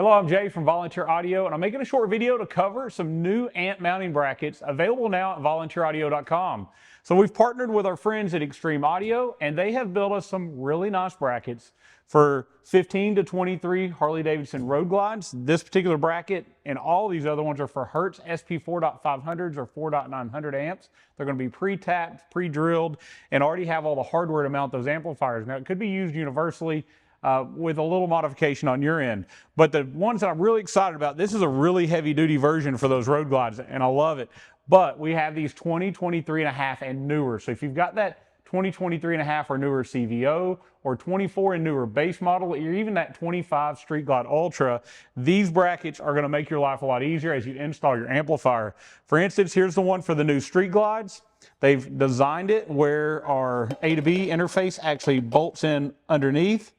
Hello, I'm Jay from Volunteer Audio, and I'm making a short video to cover some new amp mounting brackets available now at volunteeraudio.com. So we've partnered with our friends at Extreme Audio, and they have built us some really nice brackets for 15 to 23 Harley-Davidson road glides. This particular bracket and all these other ones are for Hertz SP4.500s or 4.900 amps. They're going to be pre-tapped, pre-drilled, and already have all the hardware to mount those amplifiers. Now, it could be used universally with a little modification on your end. But the ones that I'm really excited about, this is a really heavy duty version for those road glides, and I love it. But we have these 20, 23.5 and newer. So if you've got that 20, 23.5 or newer CVO, or 24 and newer base model, or even that 25 Street Glide Ultra, these brackets are going to make your life a lot easier as you install your amplifier. For instance, here's the one for the new Street Glides. They've designed it where our A to B interface actually bolts in underneath.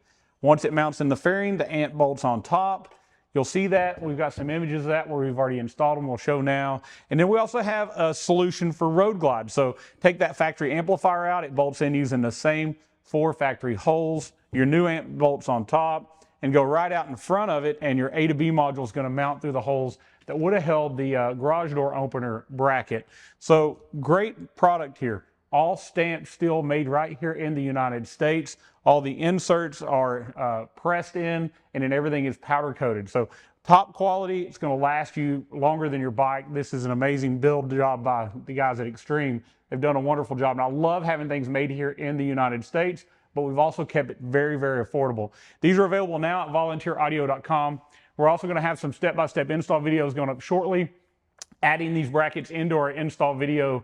Once it mounts in the fairing, the amp bolts on top. You'll see that. We've got some images of that where we've already installed them. We'll show now. And then we also have a solution for road glide. So take that factory amplifier out. It bolts in using the same 4 factory holes. Your new amp bolts on top and go right out in front of it. And your A to B module is going to mount through the holes that would have held the garage door opener bracket. So great product here. All stamped steel, made right here in the United States. All the inserts are pressed in, and then everything is powder coated. So top quality. It's going to last you longer than your bike. This is an amazing build job by the guys at Extreme. They've done a wonderful job, and I love having things made here in the United States, but we've also kept it very, very affordable. These are available now at volunteeraudio.com. We're also going to have some step-by-step install videos going up shortly, adding these brackets into our install video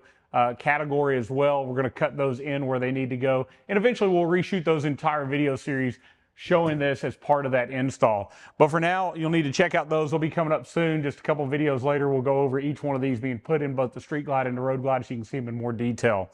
category as well. We're going to cut those in where they need to go, and eventually we'll reshoot those entire video series showing this as part of that install. But for now, you'll need to check out those. They'll be coming up soon. Just a couple of videos later, we'll go over each one of these being put in both the Street Glide and the Road Glide so you can see them in more detail.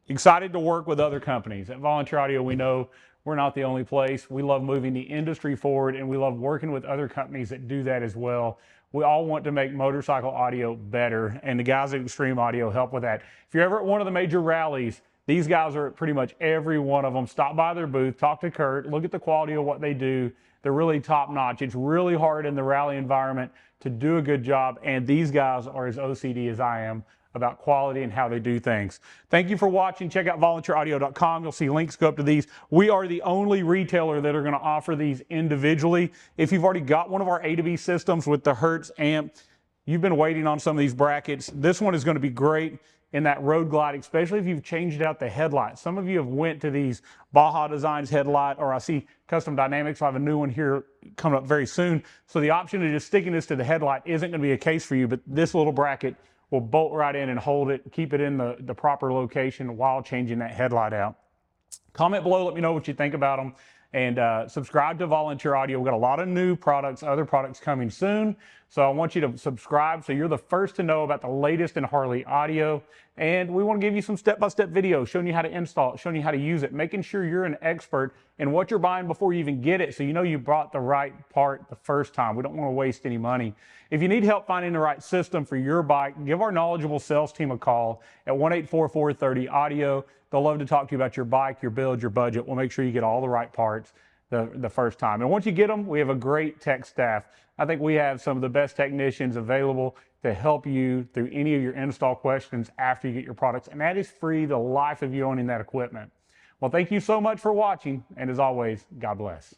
Excited to work with other companies. At Volunteer Audio, we know we're not the only place. We love moving the industry forward, and we love working with other companies that do that as well. We all want to make motorcycle audio better, and the guys at Extreme Audio help with that. If you're ever at one of the major rallies, these guys are at pretty much every one of them. Stop by their booth, talk to Kurt, look at the quality of what they do. They're really top notch. It's really hard in the rally environment to do a good job, and these guys are as OCD as I am about quality and how they do things. Thank you for watching. Check out volunteeraudio.com. You'll see links go up to these. We are the only retailer that are going to offer these individually. If you've already got one of our A to B systems with the Hertz amp, you've been waiting on some of these brackets. This one is going to be great in that road glide, especially if you've changed out the headlight. Some of you have went to these Baja Designs headlight, or I see Custom Dynamics. I have a new one here coming up very soon. So the option of just sticking this to the headlight isn't going to be a case for you, but this little bracket will bolt right in and hold it, keep it in the proper location while changing that headlight out. Comment below, let me know what you think about them, and subscribe to Volunteer Audio. We've got a lot of new products, other products coming soon. So I want you to subscribe so you're the first to know about the latest in Harley audio. And we want to give you some step-by-step videos showing you how to install it, showing you how to use it, making sure you're an expert in what you're buying before you even get it, so you know you bought the right part the first time. We don't want to waste any money. If you need help finding the right system for your bike, give our knowledgeable sales team a call at 1-844-30-AUDIO. They'll love to talk to you about your bike, your build, your budget. We'll make sure you get all the right parts the first time. And once you get them, we have a great tech staff. I think we have some of the best technicians available to help you through any of your install questions after you get your products. And that is free the life of you owning that equipment. Well, thank you so much for watching. And as always, God bless.